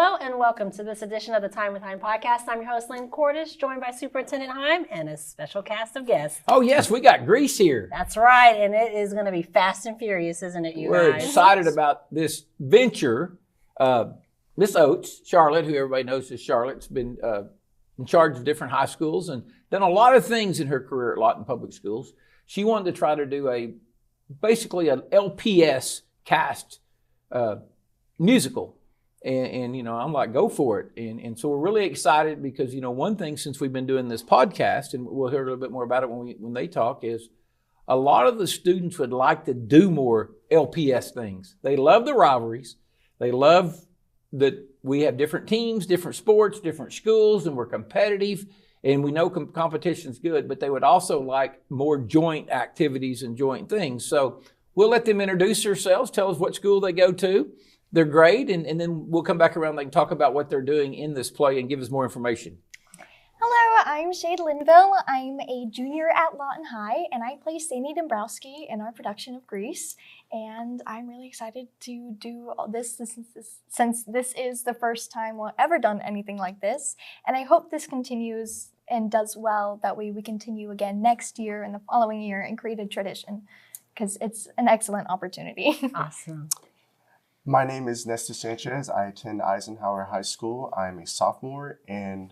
Hello and welcome to this edition of the Time with Hime podcast. I'm your host, Lynn Cordish, joined by Superintendent Hime and a special cast of guests. Oh, yes, we got Grease here. That's right, and it is going to be fast and furious, isn't it, you We're guys? excited about this venture. Miss Oates, Charlotte, who everybody knows as Charlotte's been in charge of different high schools and done a lot of things in her career at Lawton Public Schools. She wanted to try to do basically an LPS cast musical. And you know, I'm like, go for it. And so we're really excited because, you know, one thing since we've been doing this podcast, and we'll hear a little bit more about it when they talk, is a lot of the students would like to do more LPS things. They love the rivalries. They love that we have different teams, different sports, different schools, and we're competitive. And we know competition's good, but they would also like more joint activities and joint things. So we'll let them introduce themselves, tell us what school they go to, their grade, and then we'll come back around. They can talk about what they're doing in this play and give us more information. Hello, I'm Shade Linville. I'm a junior at Lawton High, and I play Sandy Dombrowski in our production of Grease. And I'm really excited to do all this since this is the first time we've ever done anything like this. And I hope this continues and does well. That way we continue again next year and the following year and create a tradition, because it's an excellent opportunity. Awesome. My name is Nesta Sanchez. I attend Eisenhower High School. I'm a sophomore, and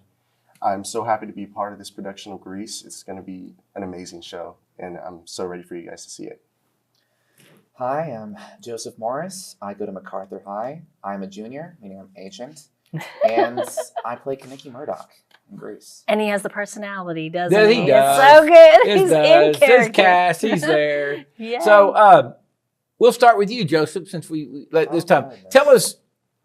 I'm so happy to be part of this production of Grease. It's going to be an amazing show, and I'm so ready for you guys to see it. Hi, I'm Joseph Morris. I go to MacArthur High. I'm a junior, meaning I'm ancient, and I play Kaneki Murdoch in Grease. And he has the personality, doesn't Yeah, he? he does. It's so good. It He's does. in character. His cast, he's there. Yeah. So we'll start with you, Joseph, since we let this time. goodness. Tell us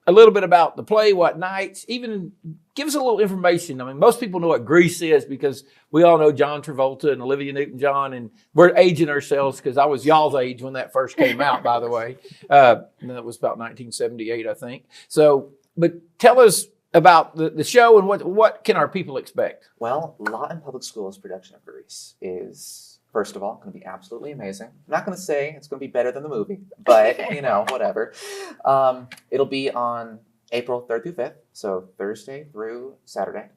a little bit about the play, what nights, even give us a little information. I mean, most people know what Grease is because we all know John Travolta and Olivia Newton-John, and we're aging ourselves because I was y'all's age when that first came out, by the way. And that was about 1978, I think. So, but tell us about the show and what can our people expect? Well, Lawton Public Schools' production of Grease is, first of all, going to be absolutely amazing. I'm not going to say it's going to be better than the movie, but, you know, whatever. It'll be on April 3rd through 5th, so Thursday through Saturday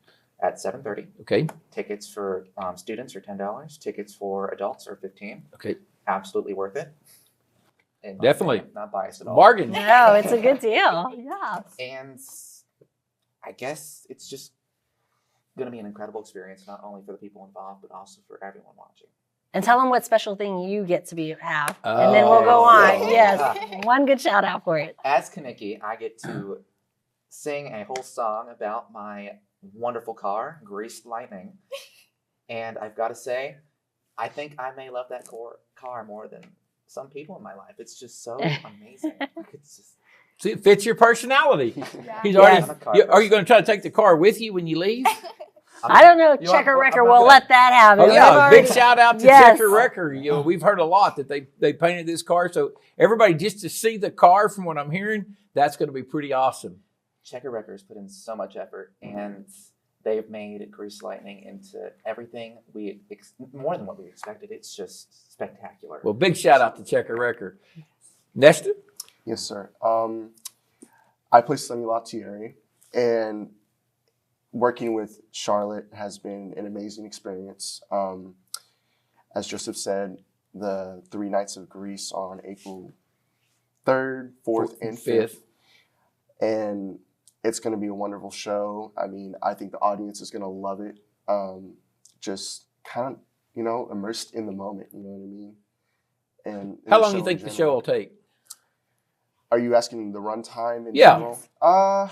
at 7:30. Okay. Tickets for students are $10. Tickets for adults are $15. Okay. Absolutely worth it. In my Definitely. opinion, not biased at all. Bargain. No, it's a good deal. Yeah. And I guess it's just going to be an incredible experience, not only for the people involved, but also for everyone watching. And tell them what special thing you get to have, and then we'll go on. Oh. Yes, one good shout out for it. As Kaneki, I get to sing a whole song about my wonderful car, Greased Lightning. And I've got to say, I think I may love that car more than some people in my life. It's just so amazing. It's just, See, it fits your personality. Yeah. He's already. I'm a car Are you person. going to try to take the car with you when you leave? I don't know. You Checker know, I'm Wrecker not will gonna- let that happen. Oh yeah, They've already- big shout out to Yes. Checker Wrecker. You know, we've heard a lot that they painted this car. So everybody, just to see the car, from what I'm hearing, that's going to be pretty awesome. Checker Wreckers put in so much effort, and they've made Greased Lightning into everything more than what we expected. It's just spectacular. Well, big shout out to Checker Wrecker. Nesta? Yes, sir. I play Sonny Latieri, and working with Charlotte has been an amazing experience. As Joseph said, the 3 nights of Grease on April 3rd, 4th, and 5th. And it's going to be a wonderful show. I mean, I think the audience is going to love it. Just kind of, you know, immersed in the moment, you know what I mean? And How the long do you show think in the show general. will take? Are you asking the runtime in Yeah. general?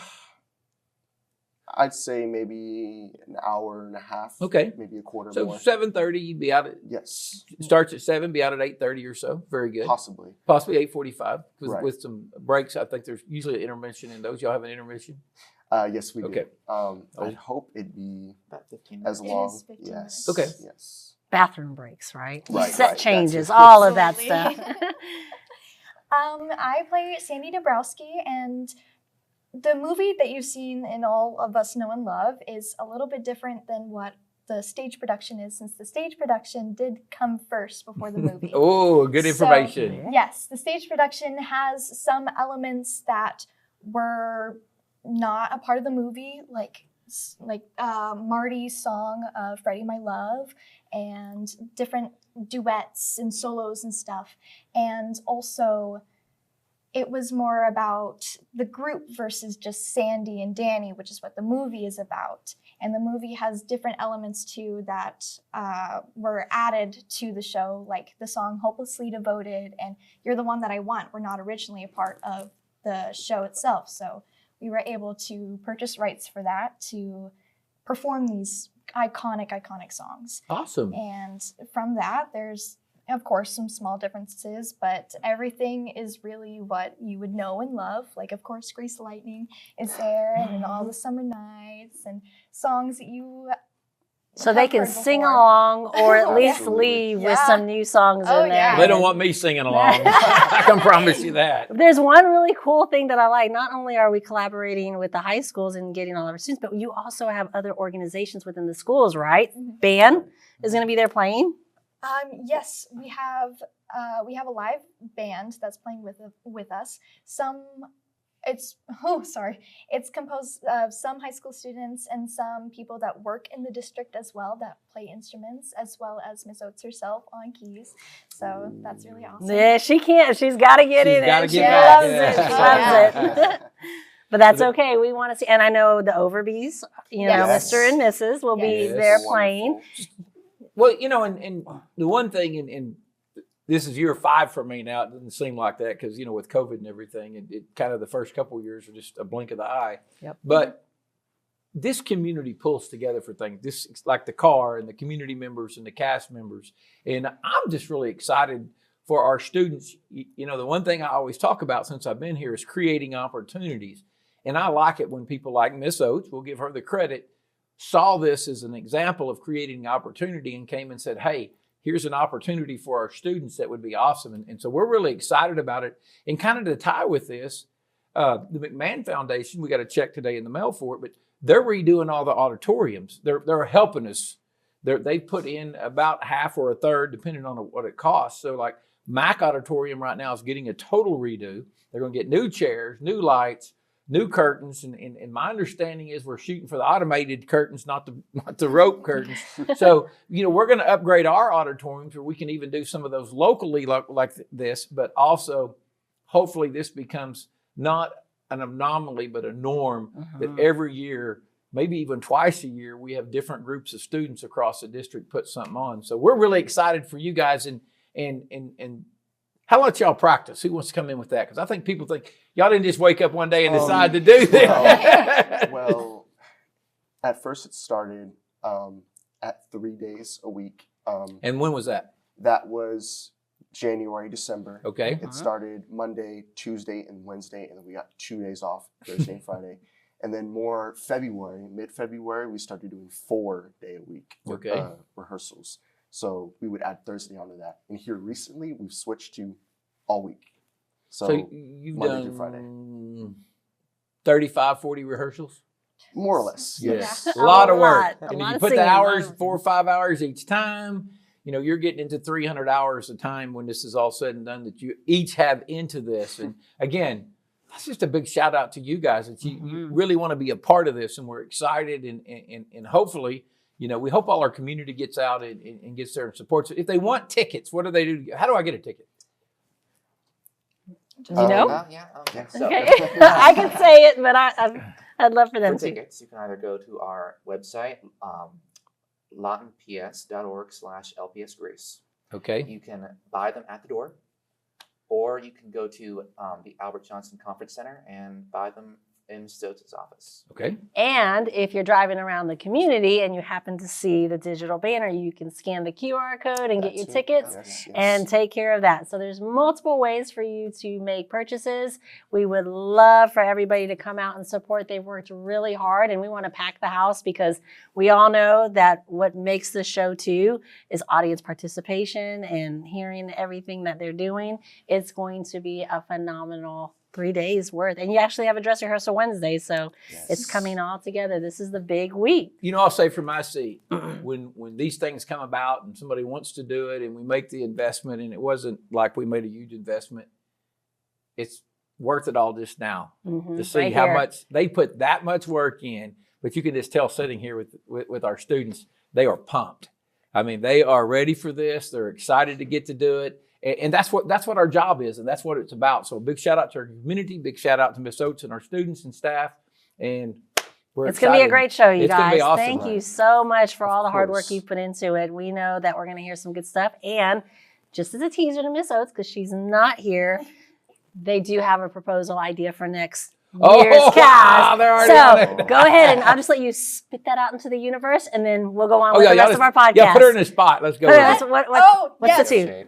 I'd say maybe an hour and a half. Okay. Maybe a quarter So more. 7:30, you'd be out. Yes, Starts at 7, be out at 8:30 or so. Very good. possibly. Possibly 8:45 Right. with some breaks. I think there's usually an intermission in those. Y'all have an intermission? Yes, we do. Okay. I hope it'd be About 15 as minutes. It long. is 15 Yes. minutes. Okay. Yes. Bathroom breaks, right? Right, Set right. changes, That's it. all of that stuff. Absolutely. I play Sandy Dombrowski, and the movie that you've seen in All of Us Know and Love is a little bit different than what the stage production is, since the stage production did come first before the movie. Oh, good information. Yes, the stage production has some elements that were not a part of the movie, like Marty's song, Freddie My Love, and different duets and solos and stuff. And also, it was more about the group versus just Sandy and Danny, which is what the movie is about. And the movie has different elements too that were added to the show, like the song Hopelessly Devoted and You're the One That I Want were not originally a part of the show itself. So we were able to purchase rights for that to perform these iconic songs. Awesome. And from that, there's, of course, some small differences, but everything is really what you would know and love. Like, of course, Grease Lightning is there, and then All the Summer Nights, and songs that you So they can heard sing before. along or at least Absolutely. leave with Yeah. some new songs Oh, in there. yeah. They don't want me singing along. I can promise you that. There's one really cool thing that I like. Not only are we collaborating with the high schools and getting all of our students, but you also have other organizations within the schools, right? Mhm. Band is going to be there playing. Yes, we have a live band that's playing with us. It's composed of some high school students and some people that work in the district as well that play instruments, as well as Miss Oates herself on keys. So that's really awesome. Yeah, she can't. She's got to get She's in gotta it. get She back, loves yeah. it. She Oh, loves it. But that's okay. We want to see. And I know the Overbys, Yes. Mr. and Mrs. will be Yes. there Wonderful. playing. Well, and the one thing, and this is year 5 for me now. It doesn't seem like that because, with COVID and everything, it kind of the first couple of years are just a blink of the eye. Yep. But this community pulls together for things. This is like the car and the community members and the cast members. And I'm just really excited for our students. The one thing I always talk about since I've been here is creating opportunities. And I like it when people like Miss Oates, we'll give her the credit, saw this as an example of creating opportunity and came and said, hey, here's an opportunity for our students that would be awesome. And so we're really excited about it. And kind of to tie with this, the McMahon Foundation, we got a check today in the mail for it, but they're redoing all the auditoriums. They're helping us. They put in about half or a third, depending on what it costs. So like Mac Auditorium right now is getting a total redo. They're going to get new chairs, new lights, new curtains, and my understanding is we're shooting for the automated curtains, not the rope curtains. So, we're going to upgrade our auditoriums where we can even do some of those locally like this, but also hopefully this becomes not an anomaly, but a norm that every year, maybe even twice a year, we have different groups of students across the district put something on. So we're really excited for you guys and how about y'all practice? Who wants to come in with that? Because I think people think y'all didn't just wake up one day and decide to do that. Well, at first it started at 3 days a week. And when was that? That was January, December. Okay. It started Monday, Tuesday, and Wednesday, and then we got 2 days off, Thursday and Friday. And then more mid-February, we started doing 4-day-a-week rehearsals. So we would add Thursday onto that. And here recently, we've switched to all week. So you've Monday done through Friday. 35, 40 rehearsals? More or less. Yes. Yeah. A lot of A work. lot. A And lot if you of put the singing, a lot hours, of- 4 or 5 hours each time, you're getting into 300 hours a time when this is all said and done that you each have into this. And again, that's just a big shout out to you guys that you really want to be a part of this, and we're excited and hopefully, we hope all our community gets out and gets there and supports it. If they want tickets, what do they do? How do I get a ticket? You know? Yeah. Okay. So, Okay. I can say it, but I'd love for them for to. tickets, you can either go to our website, lawtonps.org/lpsgreece. Okay. You can buy them at the door, or you can go to the Albert Johnson Conference Center and buy them in Mrs. Oates' office. Okay. And if you're driving around the community and you happen to see the digital banner, you can scan the QR code and get your That's it. tickets Yes. and take care of that. So there's multiple ways for you to make purchases. We would love for everybody to come out and support. They've worked really hard, and we want to pack the house because we all know that what makes the show too is audience participation and hearing everything that they're doing. It's going to be a phenomenal 3 days worth. And you actually have a dress rehearsal Wednesday, so it's coming all together. This is the big week. I'll say from my seat, when these things come about and somebody wants to do it and we make the investment, and it wasn't like we made a huge investment, it's worth it all just now to see Right how here. much they put that much work in. But you can just tell sitting here with our students, they are pumped. I mean, they are ready for this. They're excited to get to do it. And that's what our job is, and that's what it's about. So a big shout out to our community, big shout out to Miss Oates and our students and staff. And it's going to be a great show, you It's gonna guys. be awesome. Thank you so much for all the hard work course. you've put into it. We know that we're going to hear some good stuff. And just as a teaser to Miss Oates, because she's not here, they do have a proposal idea for next year's wow, cast. they're already on So it. go ahead, and I'll just let you spit that out into the universe, and then we'll go on Oh, with yeah, the rest y'all of our just- podcast. Yeah, put her in the spot. Let's go. Put her- with that's it. what's yes. the two? Shade.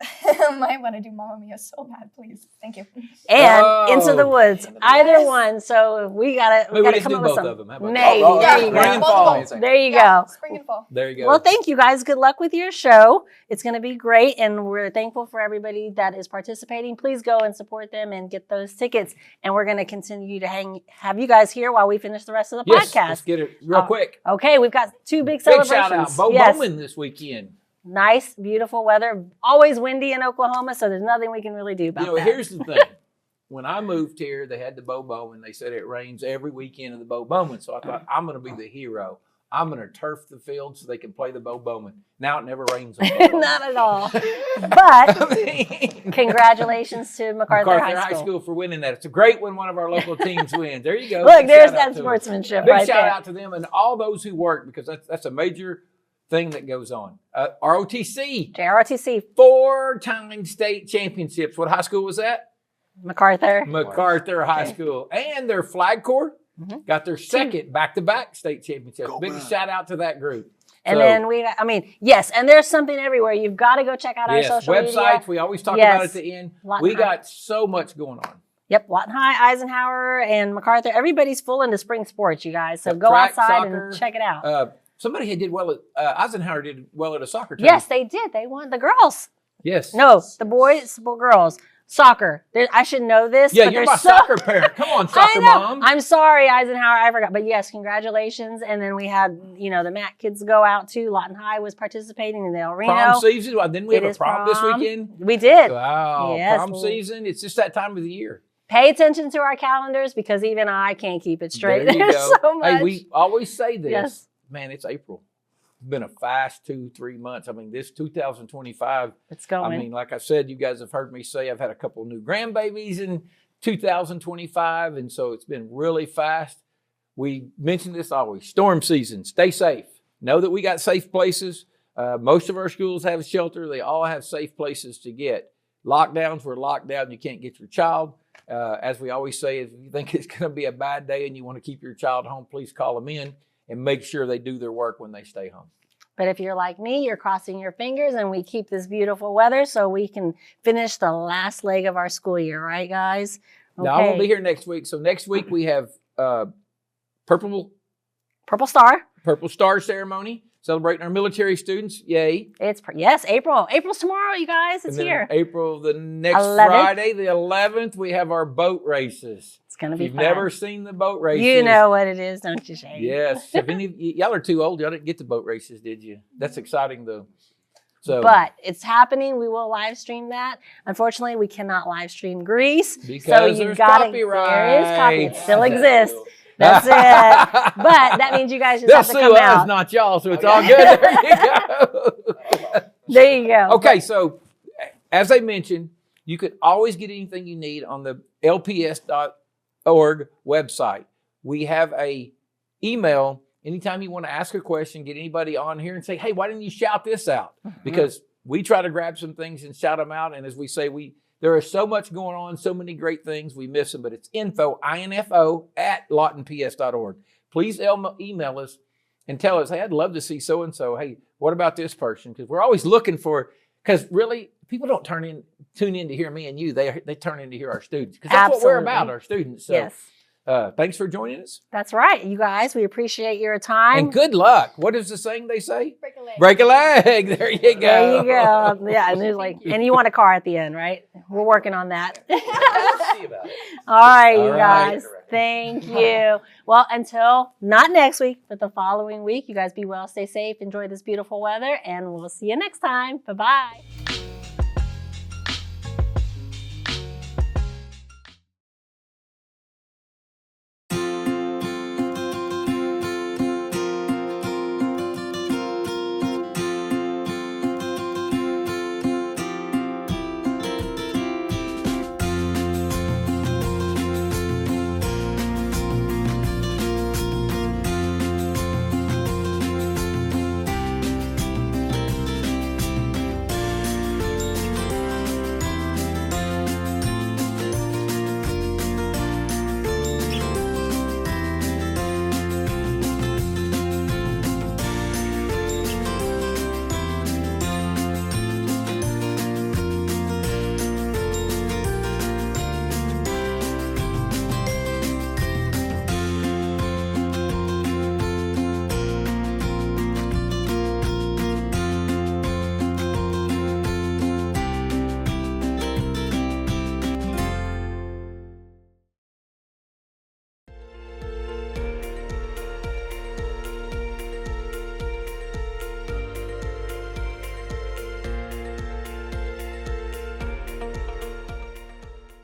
I want to do Mamma Mia so bad, please. Thank you. And Oh. Into the Woods. Into the Either Woods. one. So we gotta Maybe we come just up do with both some. of them. How about that? Maybe. Oh, There yeah, you spring go. and fall. Amazing. There you Yeah, go. spring and fall. There you go. Well, thank you guys. Good luck with your show. It's going to be great, and we're thankful for everybody that is participating. Please go and support them and get those tickets. And we're going to continue to have you guys here while we finish the rest of the Yes, podcast. let's get it real quick. Okay, we've got two big Big celebrations. shout out, Bo Yes. Bowman this weekend. Nice, beautiful weather. Always windy in Oklahoma, so there's nothing we can really do about You know, that. here's the thing. When I moved here, they had the Bo Bowman. They said it rains every weekend of the Bo Bowman. So I thought, I'm going to be the hero. I'm going to turf the field so they can play the Bo Bowman. Now it never rains on Bo Bowman. Not at all. But I mean, congratulations to MacArthur MacArthur High School. for winning that. It's great when one of our local teams wins. There you go. Look, Big there's shout out that to them. sportsmanship Big right shout there. out to them and all those who work, because that's a major thing that goes on. ROTC, JROTC, 4-time state championships. What high school was that? MacArthur. MacArthur High Okay. School. And their flag corps Mhm. got their second back-to-back state championships. Go Big Browns. shout out to that group. And So, then yes, and there's something everywhere. You've got to go check out our yes, social websites. media. We always talk Yes. about at the end. Lawton We High. got so much going on. Yep, Lawton High, Eisenhower, and MacArthur. Everybody's full into spring sports, you guys. So Yep, go track, outside soccer, and check it out. Somebody did well at Eisenhower did well at a soccer team. Yes, they did. They won. The girls. Yes. No, the boys, girls. Soccer. I should know this. Yeah, but you're they're my soccer parent. Come on, I soccer know. mom. I'm sorry, Eisenhower. I forgot. But yes, congratulations. And then we had, the MAC kids go out too. Lawton High was participating in the El Reno. Prom season. Well, didn't we It have a is prom this prom. weekend? We did. Wow, Yes. prom season. It's just that time of the year. Pay attention to our calendars because even I can't keep it straight. There you There's go. so much. Hey, we always say this. Yes. Man, it's April. It's been a fast 2-3 months. I mean, this 2025. It's going. I mean, like I said, you guys have heard me say I've had a couple new grandbabies in 2025, and so it's been really fast. We mention this always. Storm season. Stay safe. Know that we got safe places. Most of our schools have shelter. They all have safe places to get. Lockdowns were locked down. You can't get your child. As we always say, if you think it's going to be a bad day and you want to keep your child home, please call them in and make sure they do their work when they stay home. But if you're like me, you're crossing your fingers and we keep this beautiful weather so we can finish the last leg of our school year, right, guys? Now, I won't be here next week. So next week we have Purple Purple Star. Star ceremony, celebrating our military students. Yay. Yes, April. April's tomorrow, you guys. It's And then here. April, the next 11th. Friday, the 11th, we have our boat races. It's going to If be you've fun. never seen the boat races. You know what it is, don't you, Shane? Yes. If any of y'all are too old, y'all didn't get the boat races, did you? That's exciting, though. So, But it's happening. We will live stream that. Unfortunately, we cannot live stream Greece. because so you there's gotta, copyright. There is copyright. It still exists. That's it. But that means you guys just They'll have to sue come us, out. not y'all, so it's all good. There you go. There you go. Okay, so as I mentioned, you could always get anything you need on the lps.org website. We have a email. Anytime you want to ask a question, get anybody on here and say, hey, why didn't you shout this out? Because we try to grab some things and shout them out. And as we say, there is so much going on, so many great things, we miss them. But it's info at lawtonps.org. Please email us and tell us, hey, I'd love to see so-and-so. Hey, what about this person? Because we're always looking because really, people don't tune in to hear me and you. They turn in to hear our students. Because that's what we're about, Absolutely. our students. So Yes. thanks for joining us. That's right, you guys. We appreciate your time. And good luck. What is the saying they say? Break a leg. Break a leg. There you go. There you go. Yeah, and there's and you want a car at the end, right? We're working on that. Let's see about it. All right, All you right. guys. Thank you. Well, until not next week, but the following week, you guys be well, stay safe, enjoy this beautiful weather, and we'll see you next time. Bye-bye.